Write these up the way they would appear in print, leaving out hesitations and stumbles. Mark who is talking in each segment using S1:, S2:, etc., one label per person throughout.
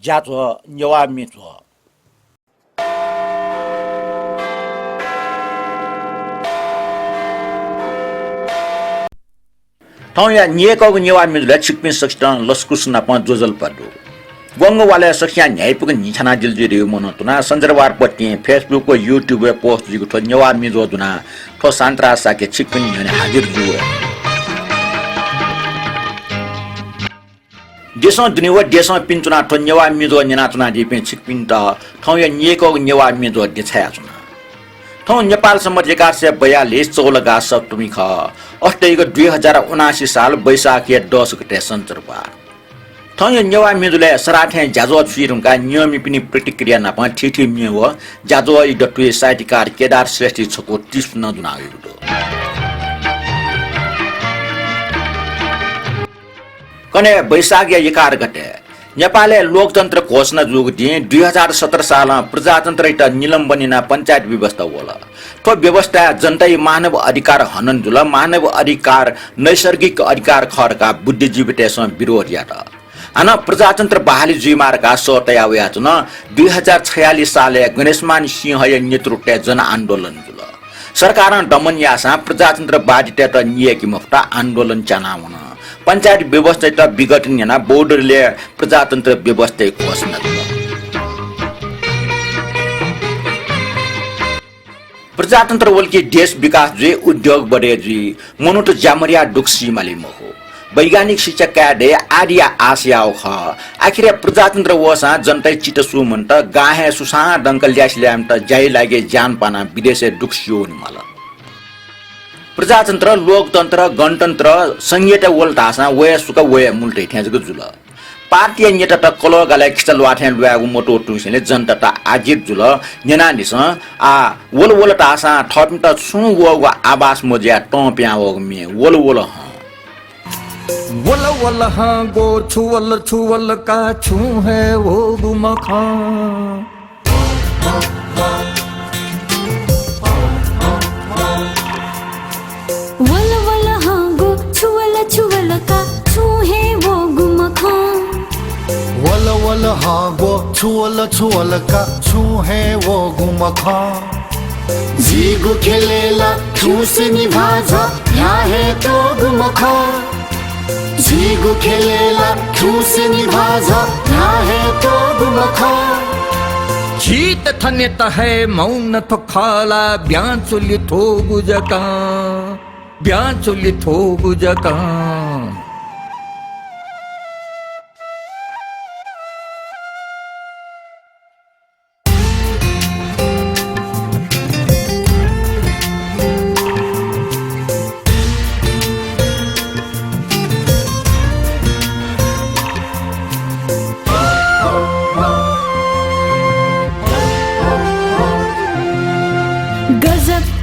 S1: 家做牛娃米做。汤圆捏高个牛娃米来吃饼食上，लस्कु सुनापा जोजल पडो गंग वाले सख्या न्याय पुग नि छना दिल जिरे मनो तुना संजरवार पट्टी फेसबुक को यूट्यूब पे पोस्ट जिगु थो नेवा मिजो दुना थो सांत्रा साके छिकपिन ने हाजिर जुए देशों दुनिया देशों पिंचुना थो नेवा मिजो निना तुना दिपे छिकपिन त थौ या निएको नेवा मिजो दिछाया छुना थौ नेपाल समर्जिकार से 42 चौलगा सप्तमी ख अस्ट्रेलिया 2079 साल वैशाख 10 गते संचरवा थौय नेवा मिजुले सराठे जाजो छिरुका नियमी पनि प्रतिक्रिया नपा ठिठी मियो जाजो इ डटुए साइटिकार केदार श्रेष्ठी छको 30 न दुनागु कने वैशाख 11 गते नेपालले लोकतन्त्र घोषणा जुग दिए 2017 साल प्रजातन्त्र त निलम्बनिना पञ्चायत व्यवस्था होला तो व्यवस्था जनता मानव अधिकार हनन जुल मानव अधिकार नैसर्गिक अधिकार खरका बुद्धिजीवितासँग विरोध यात अन प्रजातन्त्र बहाली जुइमारका सोतया व्याचन 2046 साले गणेशमान सिंह नेतृत्व जन आन्दोलन जुल सरकार दमन यासा प्रजातन्त्र बाधित त नियकी मुफ्ता आन्दोलन चनाउन पञ्चायत व्यवस्था त विघटन याना बोर्डरले प्रजातन्त्र व्यवस्था घोषणा जुल प्रजातन्त्र वलकी देश विकास जे उद्योग बढे जी मनुट जामरिया डुक्सी माली महो वैज्ञानिक शिक्षक काडे आर्या आसियाओ ख आखिर प्रजातन्त्र वसा जनता चित सुमन्त गाहे सुसा डंकल ल्याम त जाई लागे जान पाना विदेशे डुक्सियो निमल प्रजातन्त्र लोकतन्त्र गणतन्त्र संहिता वलटासा वय सुक वय मुल्टे ठ्याजको जुल पार्टी नेता त कलो गले खिचल वाठे लुयागु मोटो टुसिले जनता त आजित जुल नेना निस आ वल वल टासा थप त सु वगु आवास मोज्या टप्या वग मे वल वल ह
S2: वल वल हाँ गो छुवल का छू है वो गुमखा
S3: वल वल हाँ गो छुवल का छू है वो गुमखा
S4: वल वल हाँ गो छुवल का छू है वो गुमखा जीगु खेलेला छू से निभाजा यहाँ है तो गुमखा जीगु खेलेला छू से निभाजा यहाँ है तो गुमखा
S2: जीत थने त है मौन तो खाला ब्यान चुली थो गुजका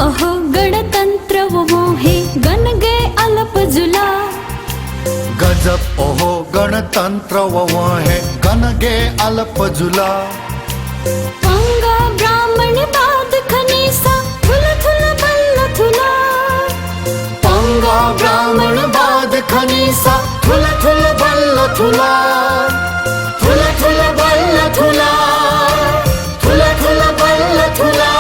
S3: अहो गणतंत्र वो है गन गए अलप जुला
S4: गजब ओहो गणतंत्र वो है गन गे अल्प जुला
S3: पंगा ब्राह्मण बाद खनीसा थुल थुल बल्ल थुला
S4: पंगा ब्राह्मण बाद खनीसा थुल थुल बल्ल थुला थुल थुल बल्ल थुला थुल थुल बल्ल थुला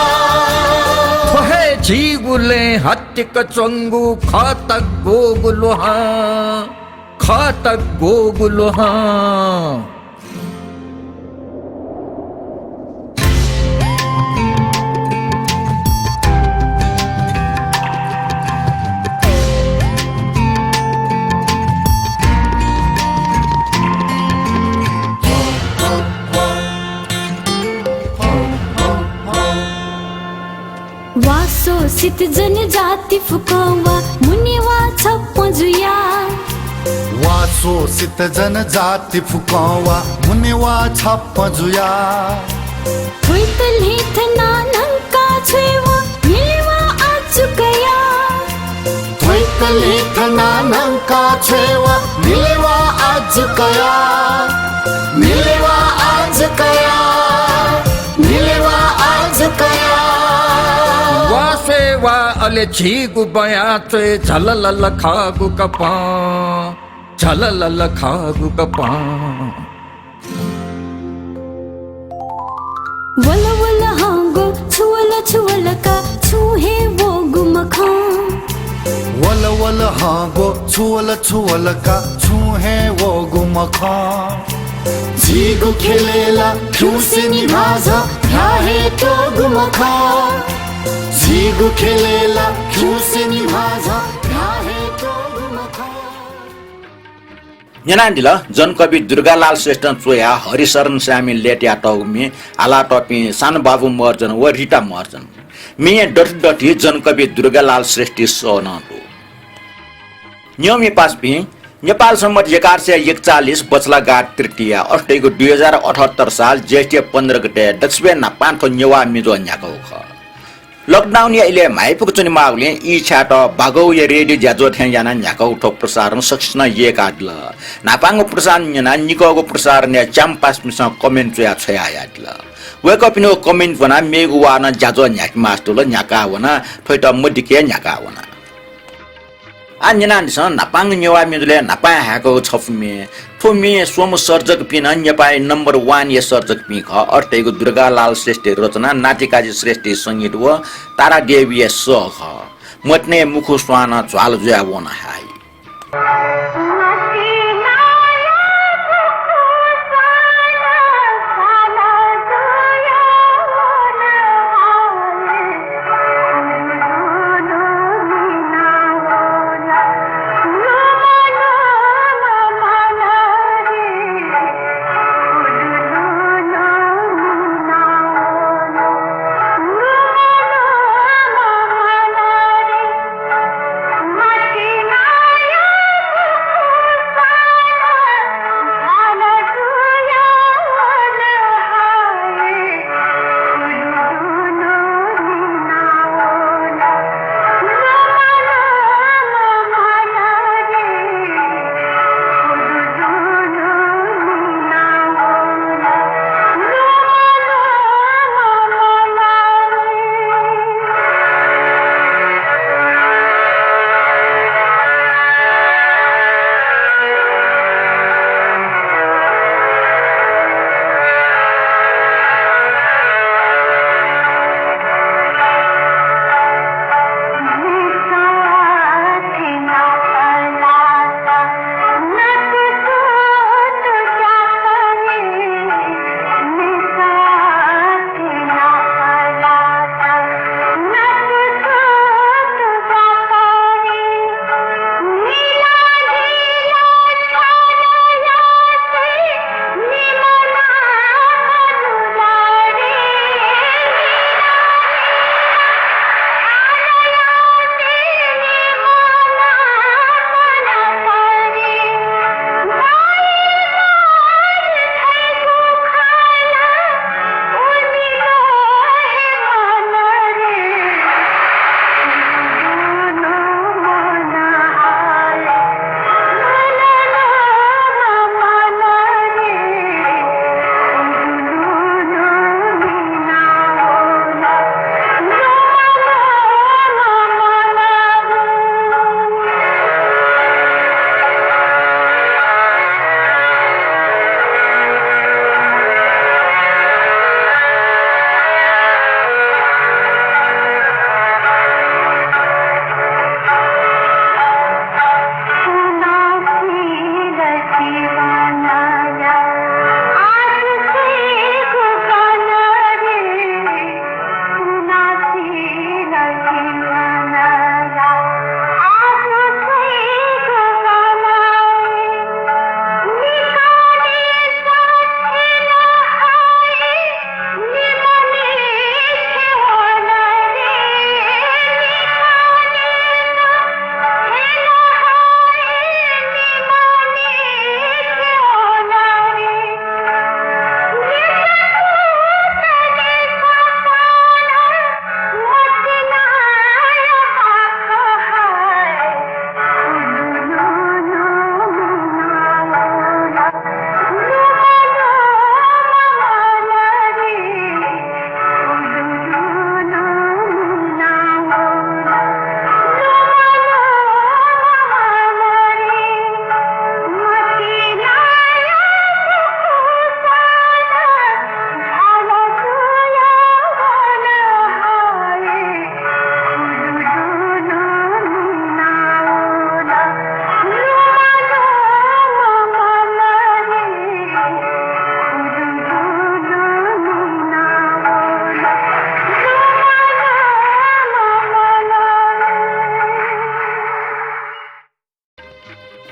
S2: जीगुले हत्तिक चंगु खातक गोगुलोहा
S3: वासोसित जनजाति फुकावा मुनिवा छप्प जुया
S4: वासोसित जनजाति फुकावा मुनिवा छप्प जुया
S3: थुइतल हित नानंका छेवा मिलवा आचुकया
S4: थुइतल हित नानंका छेवा मिलवा आचुकया मिलवा आचुकया मिलवा आचुकया
S2: वासेवा अले झीगु बया चोय झललल खागु कपा
S3: वल वल हाँ गो छुअल का छू है वो गुमखा
S4: वल वल हाँ गो छुअल का छू है वो गुमखा झीगु खेलेला क्यों से निभाजा क्या है तो गुमखा झीगु खेलेला क्यों से निभाजा क्या है तो गुमखा
S1: यनान्दिल जनकवि दुर्गालाल श्रेष्ठ चोया हरिशरण स्यामी लेट्या टौमी आला टपी सानो बाबु मर्जन व रिटा मर्जन मिया डटी जनकवि दुर्गालाल श्रेष्ठी सोनटो नियमी पासपी नेपाल सम्मत 1141 बचलाघाट तृतीय अष्टैको 2078 साल ज्येष्ठ 15 गते दक्षिण पान्थो नेवा मिजो न्याको ख लकडाउन या इले माइपुक चुनि माउले ई छाट बागौ या रेडियो ज्याजो थ्या याना न्याको ठो प्रसारण सक्सन ये काटल नापांगो प्रसारण याना निकोगो प्रसारण या चाम्पास मिस कमेन्ट या छया याटल वेकअप नो कमेन्ट वना मेगुवाना ज्याजो न्याक मास्टोल न्याका वना थोइट मदिके न्याका वना अन्यनानिस नापाङ नेवा मिजुले नापा हाको छफमे थोमी सोम सर्जक पिन नेपाई नम्बर 1 या सर्जक पि ख अर्थैको दुर्गालाल श्रेष्ठ रचना नातिकाजी श्रेष्ठ संगीत व तारा देवी स ख मत्ने मुखु स्वाना ज्वाल जुया वना हाई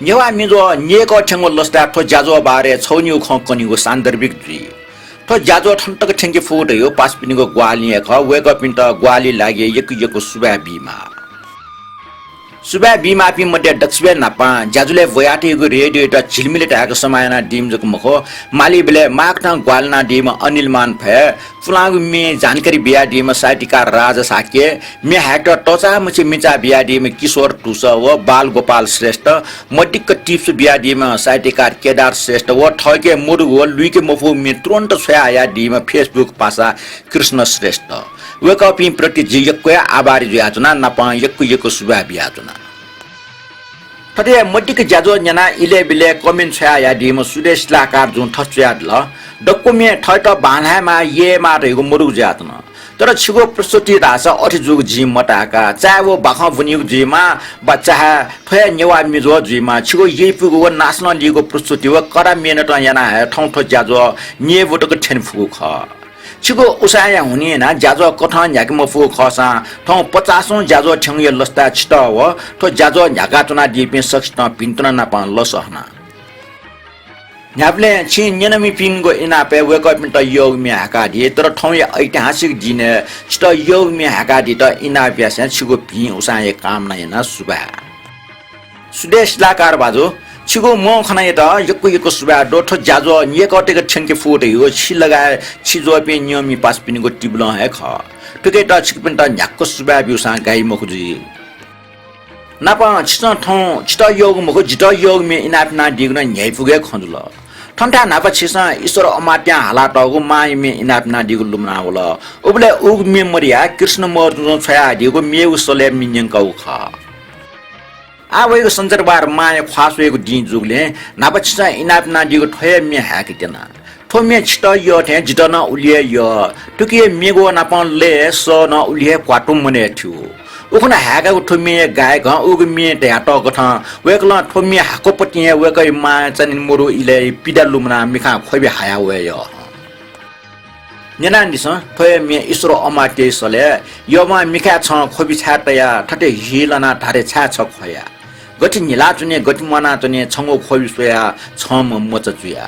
S1: नेवा मिजो निएको ठेंगो लस्ता थो जाजो बारे छौन्यु ख कनिगो सान्दर्भिक जुई थो जाजो ठन्तक ठेंगे फुट यो पास पिनिगो ग्वाली ख वेक पिन्ट ग्वाली लागे यकु सुबा बिमा सुबा बिमा पि मध्ये दक्षबे नापा जाजुले वयाटीको रेडियो त झिलमिले टाको समायना डिम जको मखो माली बेले माकना ग्वालना डिम अनिलमान फे फुलागु मे जानकारी बिया डिम साइटिका राज साके मे हेक्टर टचा मछि मिचा बिया डिम किशोर टुस व बाल गोपाल श्रेष्ठ मटिक टिप्स बिया डिम साइटिका केदार श्रेष्ठ व ठके मुरु व लुइके मफु मे तुरन्त छया डिम फेसबुक पासा कृष्ण श्रेष्ठ वेकपि प्रति जियको आभारी जुयाचना नपा यकु सुबा बियाचना थटे मटिक जाजो न्याना इले बिले कमेन्ट छया डिम सुदेश लाकार जुन थस्याद ल डकुमे थट बान्हामा ये मा रहेको मुरु जातना तर छिगो प्रस्तुति रासा अठि जुग जी मटाका चाहे वो बाखा बुनिउ जिमा बच्चा थया नेवा मिजो जिमा छिगो ये पुगो नाच्न लिगो प्रस्तुति व करा मेनट याना ठौ ठौ जाजो ने वटको ठेन फुगु ख छिगो उसाया हुने ना जाजो कठन याक मफु खसा ठौ 50औं जाजो ठंगे लस्ता छिट व तो जाजो याका चना दिपे सक्ष्ट पिन्तना नापा लसहना न्यापले छि नेनमी पिनको इनापे वेक पिन्ट योग मे हाका दिए तर ठौ ऐतिहासिक दिने छिट योग मे हाका दि त इनाप्या से छिगो पि उसाए काम न याना सुबा सुदेश लाकार बाजो छिगो म खनाय त यकु सुबा डोठो जाजो नियकटेको छेंके फुट यो छि लगाए छिजो पे नियमी पास पिनको टिब्लो हे ख टुके त छिकपिन त न्याक्को सुबा बिउसा गाई मखुजी नापा छिट ठौ छिट योग मखु जिट योग मे इनापना दिग्न न्याय पुगे खजुल ठन्टा नापा छिसा ईश्वर अमात्या हाला टगु माइ मे इनापना दिगु लुमना होला उबले उग मेमोरिया कृष्ण मर्जु छया दिगु मेउ सले मिन्यंकौ ख आवेको संचारबार माया ख्वासवेको दिन जुगले नापछा इनापना दिगो ठय मे हाकितेना थोमे छिट यो थे जिटना उलिए यो टुके मेगो नापन ले स न उलिए क्वाटुम मने थियो उखना हागाको थोमे गाय ग उग मे ढाट गथा वेकला थोमे हाको पटिए वेकै मा चनिन मुरु इले पिडा लुमना मिखा खोबे हाया वे यो नेना निस थोय मे ईश्वर अमाते सले योमा मिखा छ खोबी छाटया ठटे हिलना धारे छा छ खया गति निला चुने गति मना चुने छंगो खोबी सोया छम मच जुया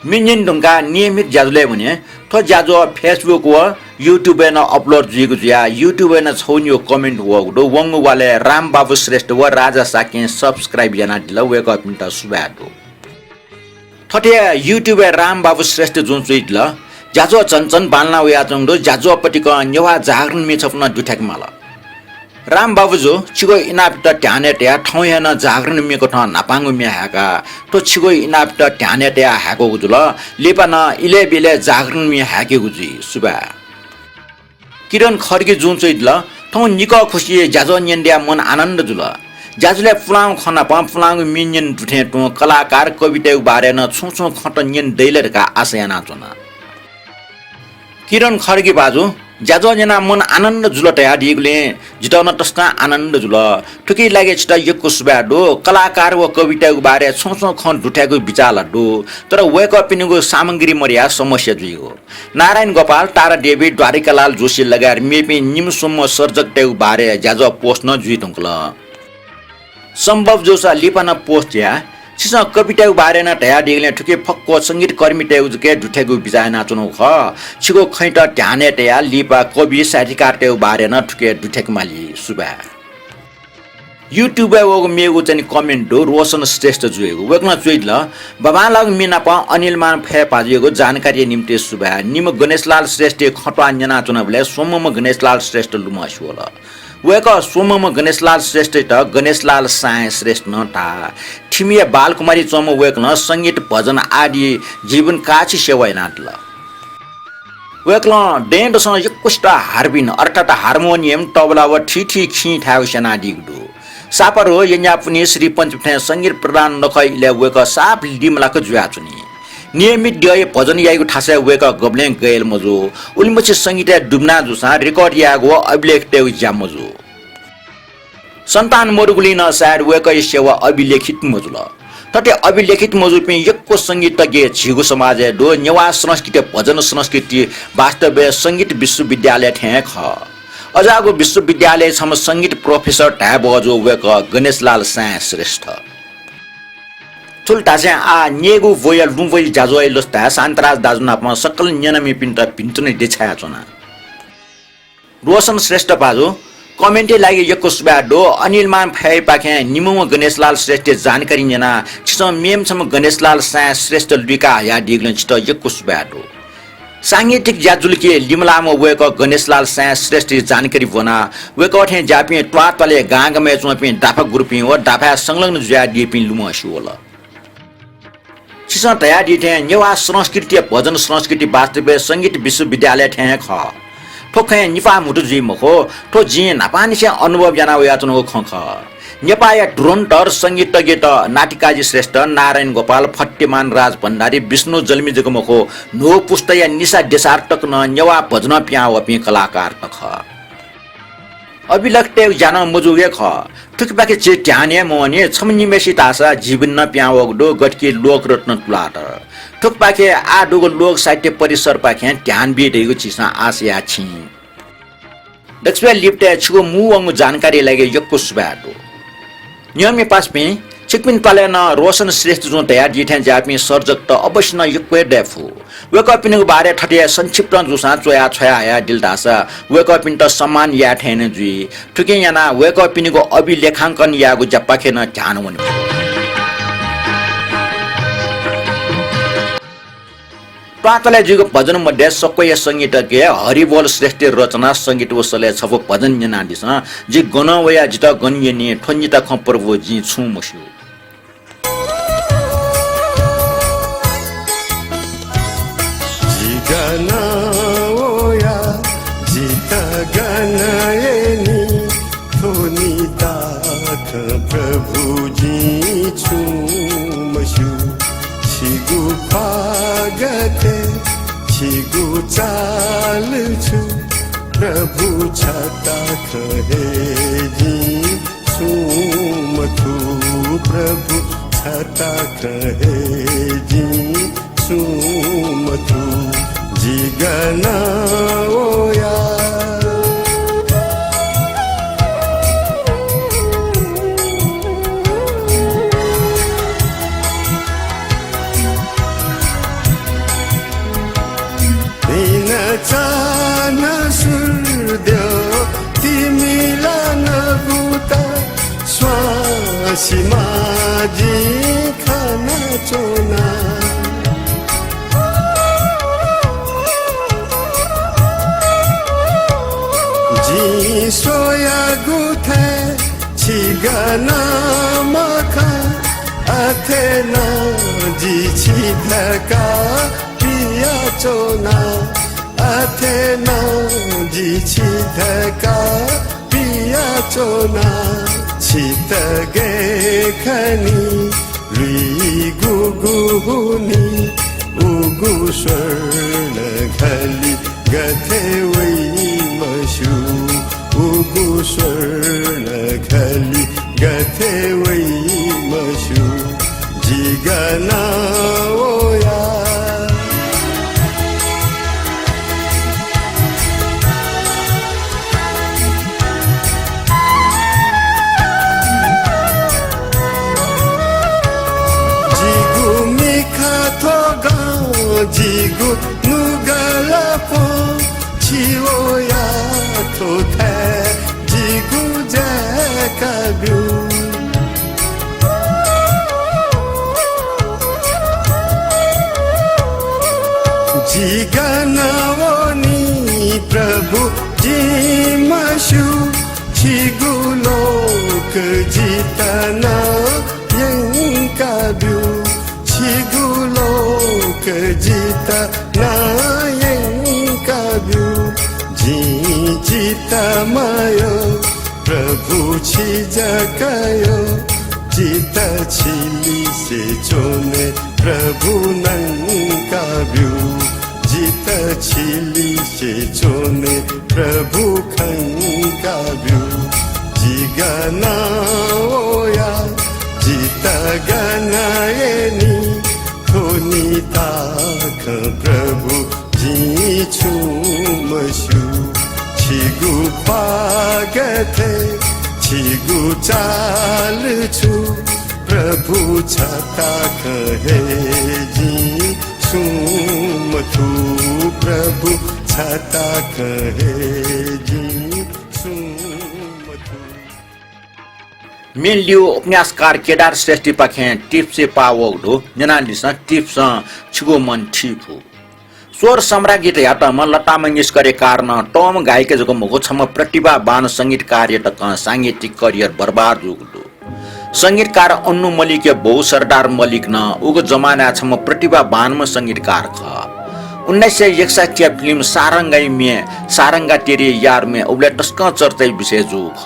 S1: मिन्जिन ढुङ्गा नियमित ज्याजुले भने थो ज्याजो फेसबुक व युट्युब न अपलोड जुइगु जुया युट्युब न छौनियो कमेन्ट वगडो वंगु वाले राम बाबु श्रेष्ठ व राजा साके सब्स्क्राइब जना दिल वेक अप मिन्ट सुबादो थटे युट्युब राम बाबु श्रेष्ठ जुन सुइदल ज्याजो चनचन बालना वया जंगडो ज्याजो पटिक नेवा जागरण मे छपना दुठ्याक माला राम बाबुजो छिगो इनापिट ट्याने ट्या ठौयान जागरण मेको ठ नापांगु मे हाका तो छिगो इनापिट ट्याने ट्या हाको गुजुल लेपन इले बिले जागरण मे हाके गुजी सुबा किरण खर्गे जुन चैदल ठौ निक खुशी ज्याजो न्यन्ड्या मन आनन्द जुल ज्याजुले फुलाउ खना प फुलाउ मिन्यन दुठे टो कलाकार कविता बारे न छुछु खट न्यन दैलरका आशयना चना किरण खर्गे बाजु ज्याजो जना मन आनन्द जुल तया दिगले जिताउन तस्ता आनन्द जुल ठुकी लागे छिटा यको सुबाडो कलाकार व कविता बारे छौछौ खन दुठ्याको विचार डो तर वेक अप पिनुको सामग्री मर्या समस्या जुइगो नारायण गोपाल तारा देवी द्वारिकालाल जोशी लगाएर मेपी निमसम्म सर्जक टेउ बारे ज्याजो पोस्ट न जुइ टंकल सम्भव जोसा लिपन पोस्ट या छिसा कविता बारे न तया दिगले ठुके फक्को संगीत कर्मी टेउ जुके दुठ्याको विचार नाचुनु ख छिगो खैट ध्याने तया लिपा कवि साहित्यकार टेउ बारे न ठुके दुठ्याक माली सुबा युट्युब वगो मेगु चाहिँ कमेन्ट दो रोशन श्रेष्ठ जुएगो वेकन जुइल बाबालाग मिनाप अनिल मान फे पाजिएको जानकारी निम्ति सुबा निम गणेशलाल श्रेष्ठ खटवा जना चुनावले सोमम गणेशलाल श्रेष्ठ लुमासुल वेक सोमम गणेशलाल श्रेष्ठ त गणेशलाल साय श्रेष्ठ न ता ठिमिया बालकुमारी चम वेकन संगीत भजन आदि जीवन काची सेवा नाटल वेकल डेन्डसँग यकुष्ट हार्बिन अर्थात हार्मोनियम तबला व ठिठी खी ठाउ सेना दिगदो सापर हो यन्या पुनि श्री पञ्चपठे संगीत प्रदान नखैले वेक साप लिमलाको जुयाचुनी नियमित गए भजन याइको ठासे वेक गब्ले गएल मजो उल्मछि संगीत डुब्ना जुसा रेकर्ड यागो अभिलेख टेउ ज्यामजो सन्तान मरुगुलिन सार वेक सेवा अभिलेखित मजुल तटे अभिलेखित मजु पे यक्को संगीतज्ञ छिगु समाज दो नेवा संस्कृति भजन संस्कृति वास्तव संगीत विश्वविद्यालय ठे ख अजागो विश्वविद्यालय छम संगीत प्रोफेसर ट्याब अजो वेक गणेशलाल साय श्रेष्ठ चुल्टा चाहिँ आ नेगु वोयल लुवै जाजोय लस्ता शान्तराज दाजुनापमा सकल न्यनमी पिन्ट पिन्टुने देछाया चना रोशन श्रेष्ठ बाजु कमेन्टे लागि यको सुबाडो अनिल मान फै पाखे निमम गणेशलाल श्रेष्ठ जानकारी न्यना छिसम मेम छम गणेशलाल साय श्रेष्ठ लुका या दिगलन छिट यको सुबाडो सांगीतिक ज्याजुलके लिमलाम वेक गणेशलाल साय श्रेष्ठ जानकारी बना वेक ठे जापि ट्वातले गांगमे चोपि दाफा ग्रुपि व दाफा संलग्न ज्या दिपि लुमसुल छिस तया दिथे नेवा संस्कृति भजन संस्कृति वास्तव संगीत विश्वविद्यालय ठे ख ठोखे निपा मुटु जी मखो ठो जी नापानी से अनुभव जना वयाचनको खख नेपाया ड्रोन्टर संगीतज्ञ त नाटिकाजी श्रेष्ठ नारायण गोपाल फट्टेमान राज भण्डारी विष्णु जलमीजको मखो नो पुस्तया निशा देशार्टक न नेवा भजन प्या वपि कलाकार तख अभिलक्टे जान मजुगे ख ठुकबाके चे ट्याने मोने छमनिमेसी तासा जीवन न प्या वगडो गटके लोक रत्न तुलाट ठुकबाके आडुगो लोक साहित्य परिसर पाखे ध्यान बिडेको चिसा आसिया छि दक्षिण लिप्टे छुगो मुवंग जानकारी लागे यक्को सुबाडो नियमि पासपि चिकपिन पाले न रोशन श्रेष्ठ जो तयार जिठे जापि सर्जक त अवश्य न यक्वे डेफु वेकअपिनको बारे ठटे संक्षिप्त जुसा चोया छया या दिलदासा वेकअपिन त सम्मान या ठेन जुइ ठुके याना वेकअपिनको अभिलेखांकन यागु जप्पाखे न ध्यान हुने पातले जुगो भजन मध्ये सक्वय संगीतज्ञ हरिबोल श्रेष्ठ रचना संगीत वसले छबो भजन जना दिस जी गनवया जिता गन्यने ठन्जिता खप्रभु जी छु मस्यु
S5: जिगना ओया जिता गनाएनी थोनी ताख प्रभुजी छुमशु छिगु फागते छिगु चालछु प्रभु छता कहेजी छुमथु प्रभु छता कहेजी छुमथु जिगना ओया चाना सूर्यो तिमीला नभूता स्वासी माझी खाना चोना जी सोया गुथे छिगना मखा अथेना जी छिधका पिया चोना अथेना जी छिधका पिया चोना छितगे खनी रुई गुगुहुनी उगु स्वर्ण खली गथे वै मशु उगु स्वर्ण खली गथे वै मशु जिगना ओया जिगु नुगलापो छिओया थोथे जिगु जकाब्यु जिगनावोनी प्रभु जिमशु छिगु लोक जितना यंकाब्यु छिगु लोक जिता नायंकाब्यु जी जिता मायो प्रभु छि जकायो जिता छिली से चोने प्रभु नंकाब्यु जिता छिली से चोने प्रभु खंकाब्यु जिगना ओया जिता गनाएनी थोनी ताख प्रभु जी छुमशु छिगु फागथे छिगु चालछु प्रभु छता कहेजी छुमथु प्रभु छता कहेजी छुमथु
S1: मेन लियो उपन्यासकार केदार श्रेष्ठी पाखे टिप्से पावोगडो न्यानालिस टिप्स छिगो मन ठिफु स्वर सम्राज्ञी यातम लता मंगेशकर कारण टम गायिका जको मगो छम प्रतिभावान संगीतकार तक सांगीतिक करियर बर्बाद जुगडो संगीतकार अन्नु मलिक बहु सरदार मलिक न उगो जमाना छम प्रतिभावान म संगीतकार ख 1961 फिल्म सारंगाई में सारंगा तेरे यार में उबले टस्का चर्चा विषय जो ख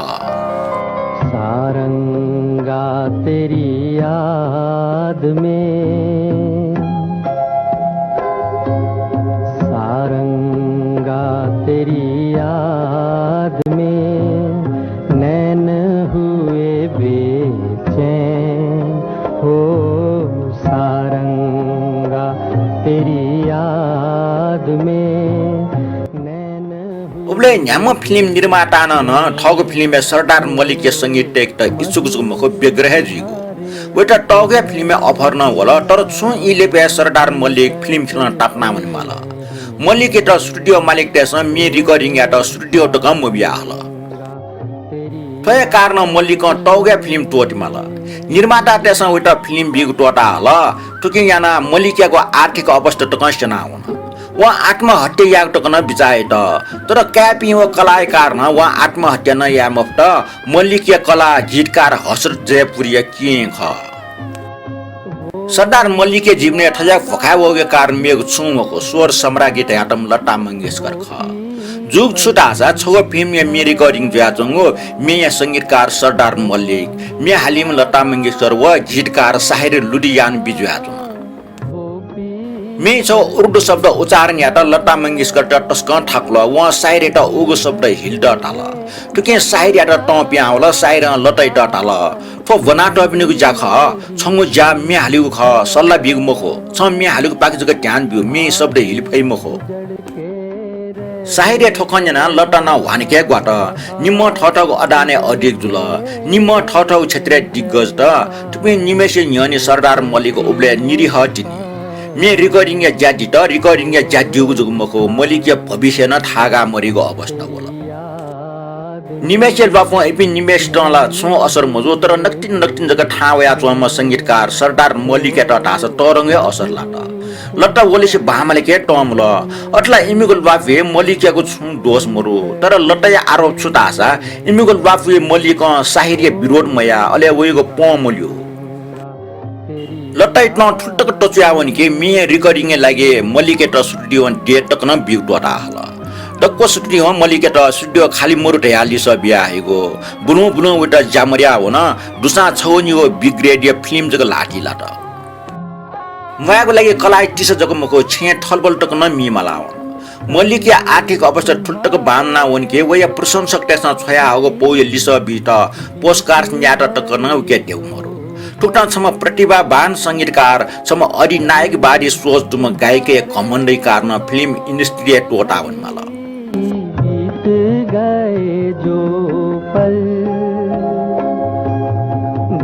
S6: सारंगा तेरी याद में सारंगा तेरी याद में नैन हुए बेचैन हो सारंगा तेरी याद में
S1: उबले न्याम फिल्म निर्माता न ठग फिल्म सरदार मलिक के संगीत टेक्ट इच्छुक मको बेग्रह जीगो वेटा टगे फिल्म अफर न होला तर छु इले पे सरदार मलिक फिल्म फिल्म टापना मन माला मलिक एटा स्टुडियो मालिक तेस मे रिकर्डिङ एटा स्टुडियो त कम बिया हला तय कारण मलिक टगे फिल्म टोट माला निर्माता तेस वेटा फिल्म बिग टोटा हला तुकि याना मलिकको आर्थिक अवस्था त कसना हुन वा आत्महत्या याग टकन बिचाए त तर क्यापी व कलाय कारण वा आत्महत्या न या मफ्त मल्लिकीय कला गीतकार हसरत जयपुरी के ख सरदार मल्लिके जीवने ठजा फखावोगे कार मेघ छुमको स्वर सम्राट गीत आटम लता मंगेशकर ख जुग छुटासा छगो फिल्म या मे रिकॉर्डिंग ज्याचंगो मे या संगीतकार सरदार मल्लिक मे हालिम लता मंगेशकर व गीतकार साहिर लुडियान बिजुआचो मे छ उर्दू शब्द उच्चारण या त लता मंगेशकर त टस्कन ठाक्लो व साहिर त उगो शब्द हिल्ड टाल टुके साहिर या त टप्या होला साहिर लतै टाल फो वना टपिनुको जाख छंगो जा मे हालिउ ख सल्ला बिग मखो छ मे हालिउ पाक जग ध्यान बिउ मे शब्द हिल फै मखो साहिर ठोकन्जना लटा न वानके ग्वाट निम्म ठठग अडाने अधिक जुल निम्म ठठग क्षेत्र दिग्गज त तुपे निमेसे न्यने सरदार मल्लिको उब्ले निरीह टिनी मे रिकॉर्डिंग या जाति त रिकॉर्डिंग या जातिको जुगमको मल्लिक भविष्य न थागा मरिको अवस्था होला निमेशेल बापु एपि निमेश टला छो असर मजो तर नक्टिन जग्गा ठावया चोम संगीतकार सरदार मल्लिक त ढास तरंगे असर लाटा लट्टा ओलिसे बामले के टमल अट्ला इमिगुल बाफे मल्लिकको छु दोष मरु तर लट्टा आरोप छु ढासा इमिगुल बाफे मल्लिक साहिर्य विरोध मया अले वइको पमल्यो लट्टा इतना ठुटक टचुयावन के मे रिकॉर्डिंग लागे मल्लिक त स्टुडियो डेट तक न बिउ टटा हला डक्को स्टुडियो मल्लिक त स्टुडियो खाली मरुटे हालिस बिया हेगो बुनु उटा जामरिया हो न दुसा छौनियो बिग्रेडिय फिल्म जग लाठी लाट मयाको लागि कला टिस जग मको छे ठलबल टक न मिमाला मल्लिक आर्थिक अवस्था ठुल्टक बान्ना वनके वया प्रशंसक त्यसमा छया हगो पोय लिस बिट पोस्टकार्ड न्याट टक न उके देउ मरु टुटा छम प्रतिभावान संगीतकार छम अधिनायक बारी सोच तुम गायके कमण्डै कारण फिल्म इन्डस्ट्री टोटा वनमाला
S6: बीत गए जो पल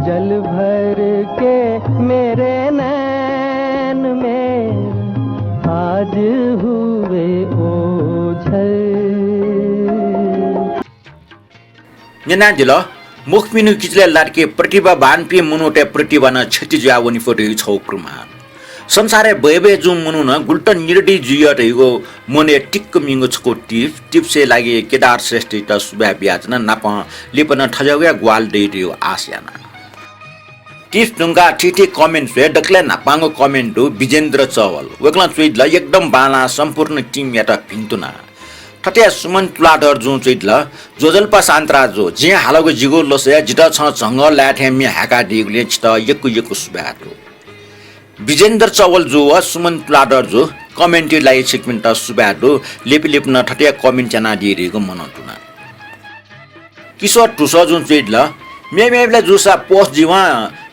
S6: जल भर के मेरे नैन में आज हुए ओझल
S1: नेना दिल मुखमिनु किचले लाटके प्रतिभावान पे मुनोटे प्रतिभा न क्षति जावनी फोटो छौ प्रमाण संसारे बयबे जुम मुनु न गुल्ट निरडी जियट हिगो मने टिक्क मिंगो छको टिप्से लागि केदार श्रेष्ठ त सुबा ब्याज न नाप लिपन ठजगया ग्वाल डेटियो आस्याना टिप्स नुंगा ठिठी कमेन्ट से डक्ले नापांगो कमेन्ट दु विजेन्द्र चवल वकला चुइद ल एकदम बाला सम्पूर्ण टिम याटा भिन्तुना ठट्या सुमन प्लाटर जो चुइद ल जोजल्पा सान्त्रा जो जे हालको जिगो लसे जिटा छ जंग लाठे मि हाका दिगले छिट यकु सुबाटो विजेन्द्र चवल जो वा सुमन प्लाटर जो कमेन्ट लाई सिकमेन्ट सुबाटो लेपिलेप न ठट्या कमेन्ट जना दिएको मनन्तुना किशोर टुस जो चुइद ल मेमेले जुसा पोस्ट जीवा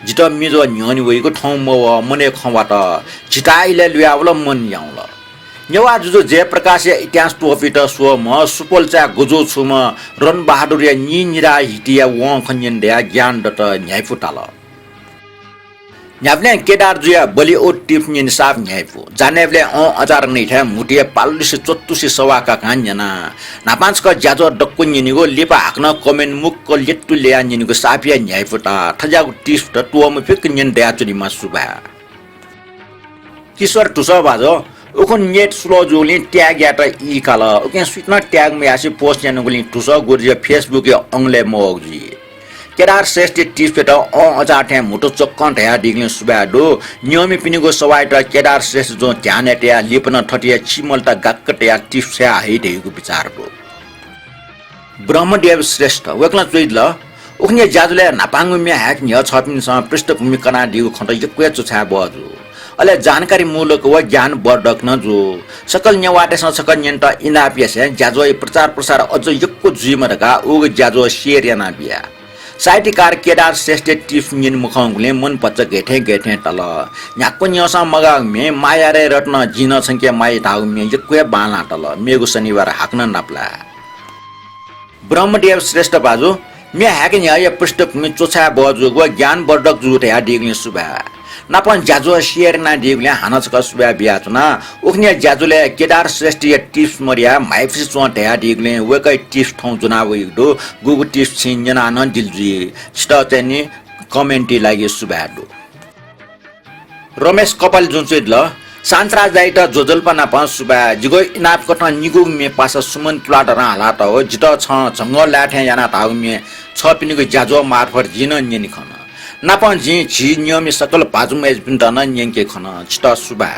S1: जिटा मिजो न्यनि वइको ठाउँ म मने खबाट छिटाइले ल्याउल मन याउल नेवा जुजो जयप्रकाश इतिहास टोपी त सो म सुपलचा गुजो छु म रन बहादुर या निरा हिटिया व खन्यन दया ज्ञान दत न्यायफुटाल न्यावले केदार जुया बलि ओ टिप निन साफ न्यायफु जानेवले अचार नै थे मुटिए पाल्लिस चत्तुसी सवाका कान्यना नापांचक ज्याजो डक्कु निनिगो लिपा हाक्न कमेन्ट मुक्क लेट्टु ल्या निनिगो सापिया न्यायफुटा ठजागु टिप त टुम फिक निन दया चुनी मासुबा किशोर टुसा बाजो उखन नेट स्लो जोली ट्याग याटा ई काला ओके स्विटना ट्याग में आसी पोस्ट यानुगुली टुसा गुर्जिया फेसबुक या अंगले मोगजी केदार श्रेष्ठ टिपेट अजाठे मुटो चक्कन ढया डिग्ले सुबाडो नियमी पिनिगो सवाइट केदार श्रेष्ठ जो ध्यान एटिया लिपन ठटिया चिमलता गक्कटया टिप्स्या हेडेको विचार हो ब्रह्मदेव श्रेष्ठ वकला चुइद ल उखने जाजुले नापांगु मे ह्याक न्य छपिनसँग पृष्ठभूमि कना दिगो खण्ड यक्वे चुछा बजु अले जानकारी मूलक व ज्ञान वर्धक न जो सकल न्यवाटे सकल न्यन्त इनापियसे जाजो प्रचार प्रसार अझ यक्को जुइमरका उग जाजो शेर याना बिया साहित्यकार केदार श्रेष्ठ टिप्स निन मुखंगले मन पच्च गेठे तल न्याक्को न्यसा मगाङ मे माया रे रत्न जिन संख्या माइ धाउ मे यक्वे बाला तल मेगु शनिबार हाक्न नाप्ला ब्रह्मदेव श्रेष्ठ बाजु मे ह्याक न्याय पृष्ठभूमि चोछा बजु व ज्ञान वर्धक जुट या डिग्ने सुबा नापन जाजो शेयर ना डिगले हानचका सुबा बियाचना उखने जाजुले केदार श्रेष्ठ या टिप्स मरिया माइफिस चोट या डिगले वकै टिप्स ठौ जुना वइदो गुगु टिप्स छिन्जना न दिलजी स्टचनी कमेन्टी लागि सुबाडो रमेश कपाल जुन चाहिँ ल सान्त्रा जाइत जोजल्पना प सुबा जिगो इनाप कठा निगु मे पासा सुमन प्लाटर हाला त हो जित छ जंगल लाठे याना ताउ मे छ पिनिको जाजो मार्फत जिन निनि खन नापा जी झी नियमी सकल पाजुम एजपिन्ट न न्यङ्के खन छिटा सुबा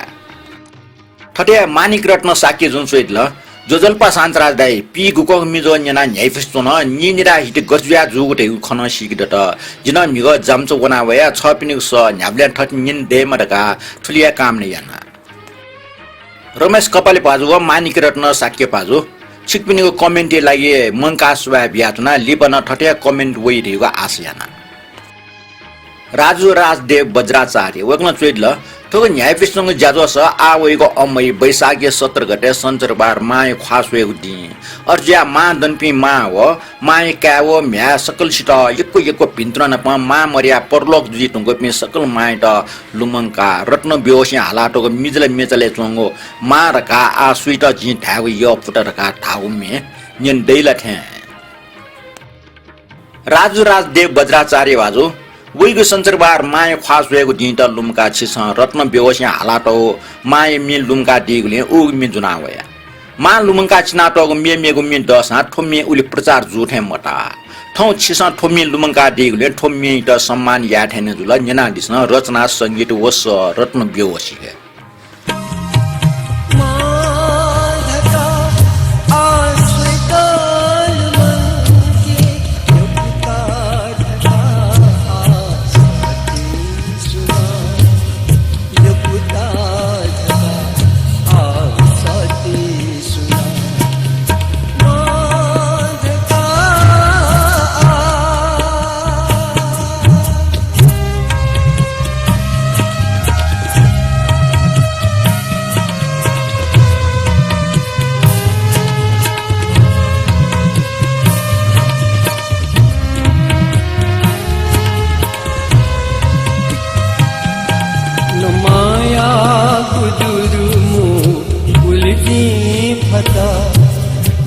S1: ठटे मानिक रत्न साके जुन सोइदल जोजल्पा शान्तराज दाई पी गुको मिजो न्याना न्याइफिस्तो न निनिरा हिट गजुया जुगुटे खन सिकिदट जिन मिग जामचो वना वया छ पिनिक स न्याब्ल्या ठट निन दे मडका ठुलिया काम ने याना रमेश कपाले पाजु मानिक रत्न साके पाजु छिकपिनीको कमेन्ट लागि मनका सुवा बियातना लिपन ठटे कमेन्ट वइरहेको आश याना राजु राजदेव बज्राचार्य वग्न चोइदल तो न्यायपीठसँग ज्याजोस आवैको अम्मै वैशाखी 17 गते सञ्चरबार माय ख्वासवेको दि अर्ज्या मा दनपी मा हो माय क्यावो म्या सकलसित यक्को भिन्त्र न मा मर्या परलोक जुजी टुङ्गो पि सकल माय त लुमङका रत्न बेहोसी हालाटोको मिजले मेचले चोंगो मा रका आ सुइट जि ठाउ यो पुटरका ठाउ मे निन दैला थे राजु राजदेव बज्राचार्य बाजु वैगो सञ्चरबार माय ख्वास भएको दिन त लुमका छिस रत्न बेहोसी हालाटो माय मि लुमका दिगले उ मि जुनावया मा लुमका छिनाटोको मेमेगो मि दस ठोमे उले प्रचार जुठे मटा ठौ छिस ठोमे लुमका दिगले ठोमे त सम्मान याठेने जुल न्यना दिस रचना संगीत वस रत्न बेहोसी है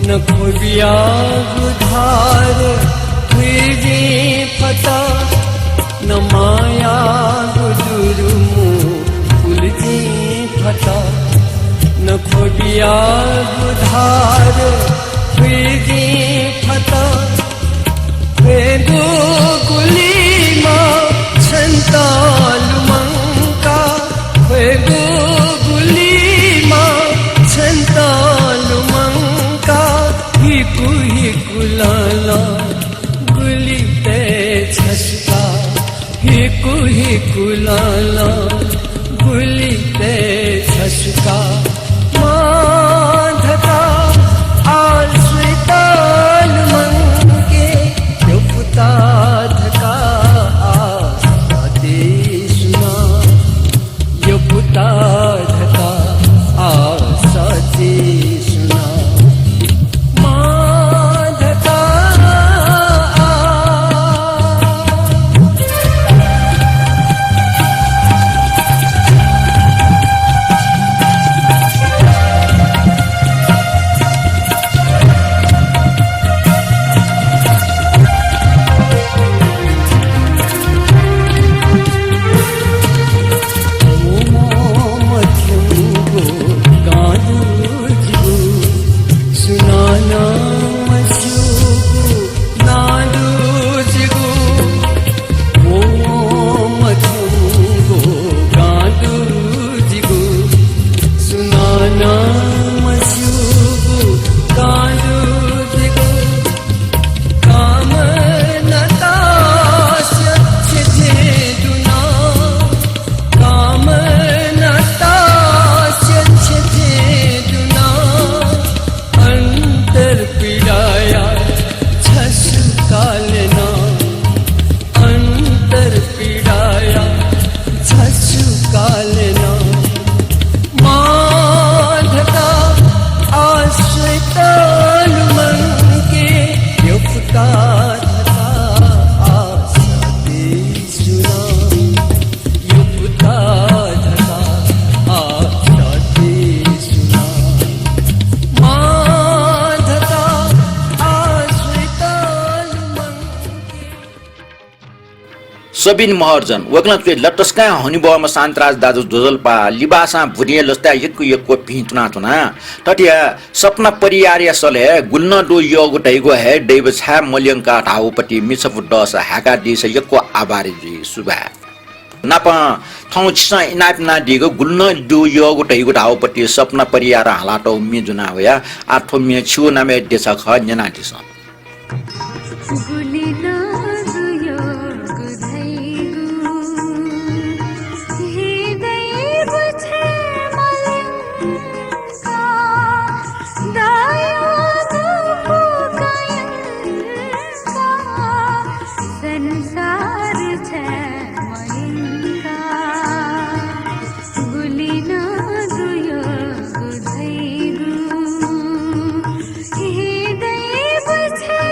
S6: न खोबिया गुधार खुजी फता न माया गुजुरुमु उलजी फता न खोबिया गुधार खुजी फता वेगो गुली मा छंताल मंका वेगो गुली मा छंताल मंका हिकु लाला गुली ते छसका हिकु लाला गुली ते छसका माधका आश्रिताल मंगे युक्ता धका आसाते सुना युक्ता धका आसाते सुना
S1: सबिन महर्जन वक्न चुए लटस्का हनिबमा शान्तराज दाजु जोजलपा लिबासा भुरिए लस्ता यक्को पिचुना चुना तटिया सपना परियारिया सले गुल्न डो योग टैगो है दैव छा मल्यंका ढाउपट्टि मिसफ डस हाका दिस यक्को आभारी जी सुबा नापा थौ छिसा इनाप ना दिगो गुल्न डो योग टैगो ढाउपट्टि सपना परियारा हलाटो मिजुना होया आठो मे छु नामे देछ ख न्याना दिस
S3: गुलिना गुयोग धैगु हृदय बुझे मलंका दायागु पुकायंका संसार छे मयंका गुलिना गुयोग धैगु हृदय बुझे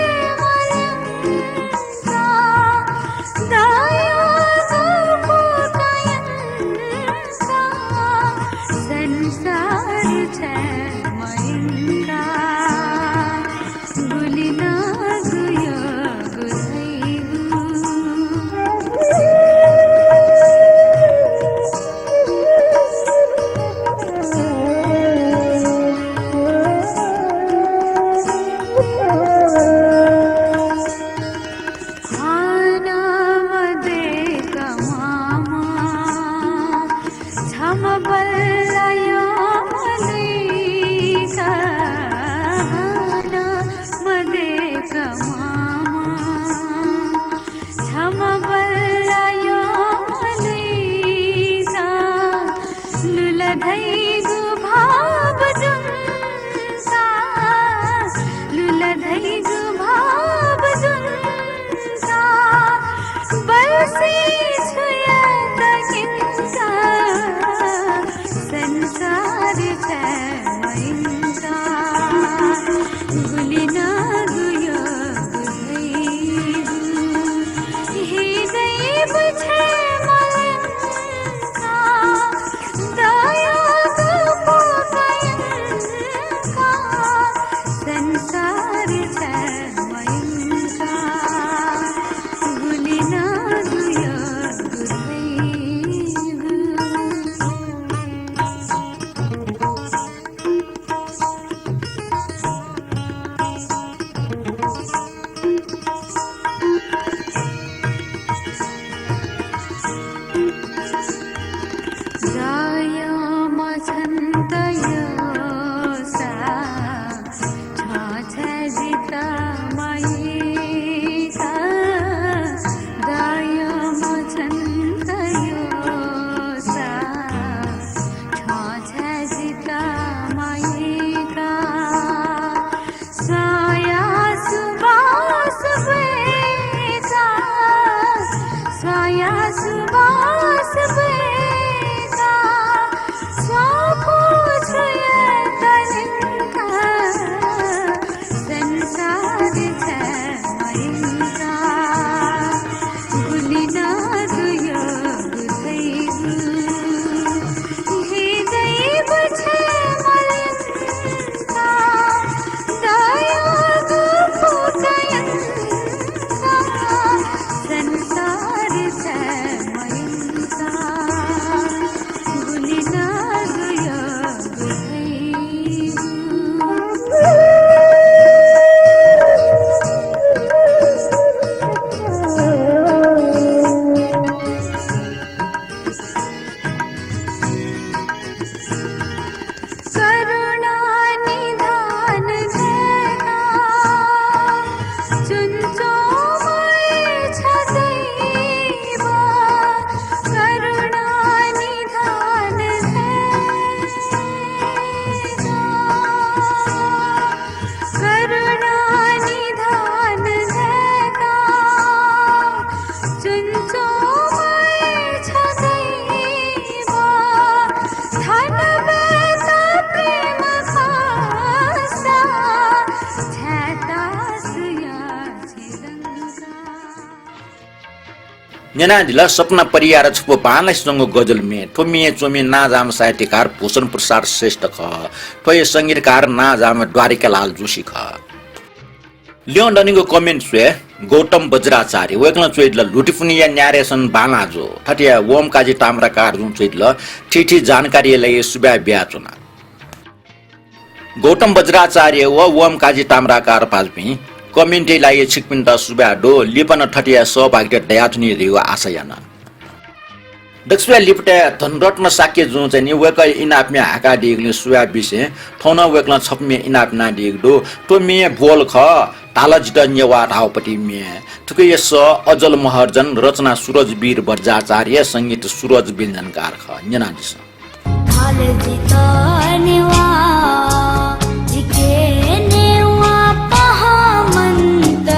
S1: न्याना ढिला सपना परियार छुपो पानलाई सँग गजल में ठोमिए चोमिए नाजाम साहित्यकार भूषण प्रसाद श्रेष्ठ ख ठोए संगीतकार नाजाम द्वारिका लाल जोशी ख लियोन्डनीको कमेन्ट स्वे गौतम वज्राचार्य वेक्न चोइदल लुटिफुनिया न्यारेसन बालाजो ठटिया ओम काजी ताम्राकार जुन चोइदल ठिठी जानकारीलाई सुब्या ब्याचुना गौतम वज्राचार्य व ओम काजी ताम्राकार पाजपी कमेन्टलाई छिकपिन्ट सुब्या डो लिपन ठटिया सहभागिता दयाथुनी रियो आशयाना दक्षिण लिपटे धनरत्न साक्य जुन चाहिँ नि वेक इनापमे हाका दिगले सुया बिसे ठौना वेक्न छपमे इनापना दिगदो तो मे बोल ख तालजित नेवा ढाउपटी मे थुकै यस अजल महर्जन रचना सूरजवीर वज्राचार्य संगीत सूरज व्यञ्जनकार ख न्यनादिस
S3: तालजित नेवा जिके नेवा पहामन्त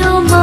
S3: यो मा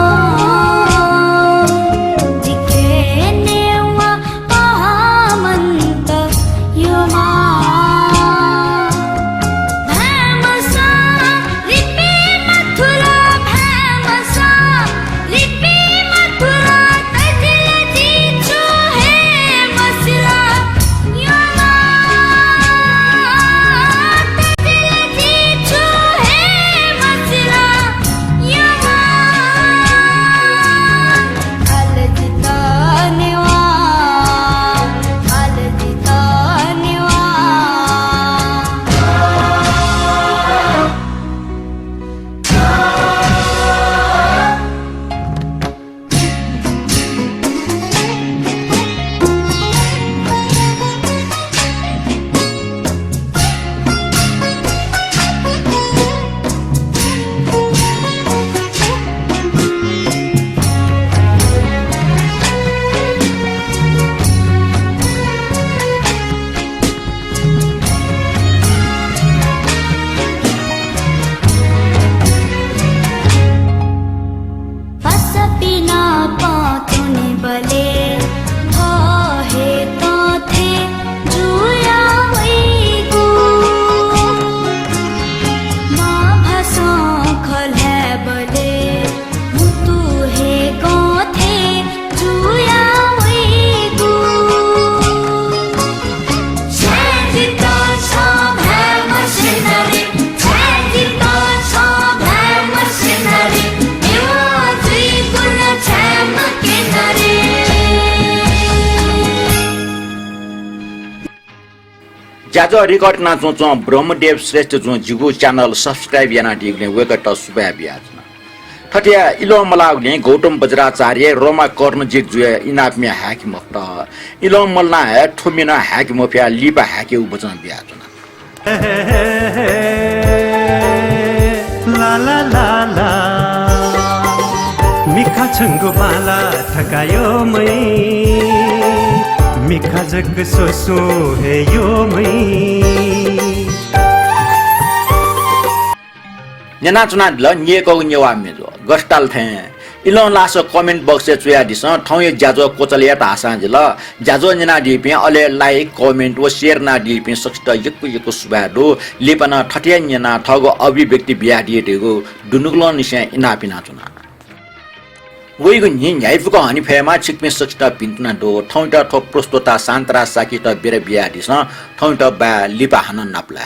S1: जाजो रिकॉर्ड ना चो ब्रह्मदेव श्रेष्ठ जो जिगु च्यानल सब्स्क्राइब याना दिगले वेकट सुब्या ब्याजना ठटिया इलो मलाउले गौतम वज्राचार्य रोमा कर्णजित जुए इनापमे हाकिम त इलो मलना है ठुमिना हाकिम फ्या लिपा हाके उबचन ब्याजना
S6: ला ला ला ला मिखा छंगो बाला ठकायो मै मिखा जग सोसो है यो मै
S1: न्याना चुना ल निएको नेवा मेजो गस्टाल थे इलो लासो कमेन्ट बक्स चुया दिस ठौय ज्याजो कोचलिया तासा जिल ज्याजो न्याना दिपे अले लाइक कमेन्ट व शेयर ना दिपे सक्त यकु सुबादो लिपना ठटिया न्याना ठगो अभिव्यक्ति बिया दिएको दुनुगलो निसे इनापिना चुना वेगु नि न्यायफुको हनी फेमा छिकमे सक्त पिन्टना दो ठौटा ठोक प्रस्तुता शान्तरा साकी त बेरे बिया दिस ठौटा बा लिपा हन नाप्ला